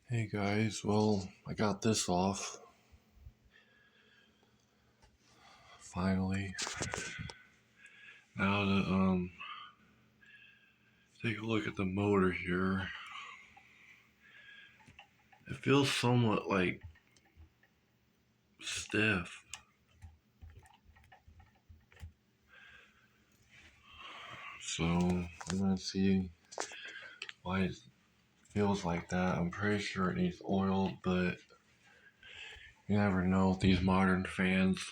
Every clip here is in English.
Hey guys, well, I got this off. Finally. Now to take a look at the motor here. It feels somewhat like stiff. So I'm gonna see why it feels like that. I'm pretty sure it needs oil, but you never know with these modern fans.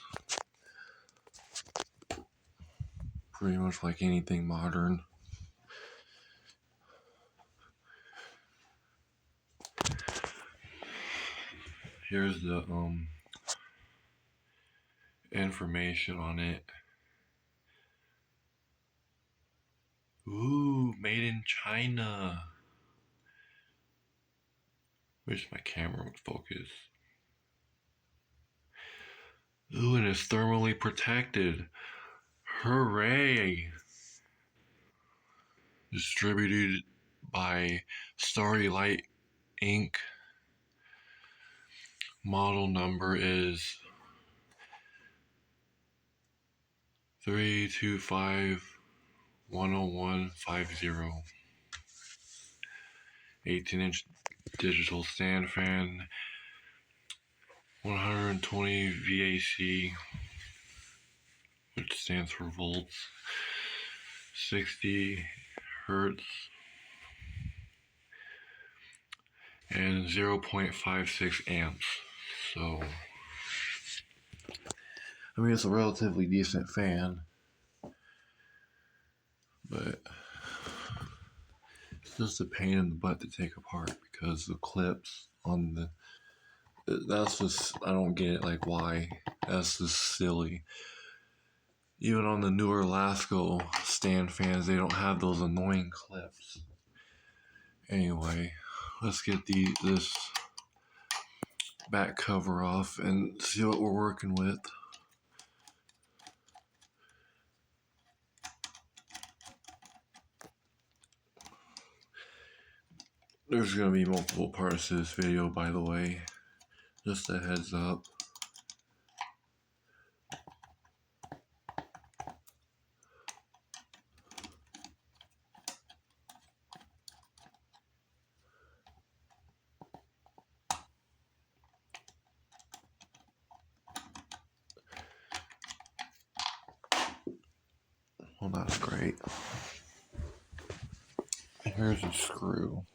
Pretty much like anything modern. Here's the information on it. Ooh, made in China. Wish my camera would focus. Ooh, and it's thermally protected. Hooray! Distributed by Starry Light Inc. Model number is 325-10150. 18-inch digital stand fan, 120 VAC, which stands for volts, 60 hertz, and 0.56 amps. So, I mean, it's a relatively decent fan, but it's just a pain in the butt to take apart because the clips on the, that's just, I don't get it, like why, that's just silly. Even on the newer Lasco stand fans, they don't have those annoying clips. Anyway, let's get this back cover off and see what we're working with. There's going to be multiple parts to this video, by the way. Just a heads up. Well, that's great. Here's a screw.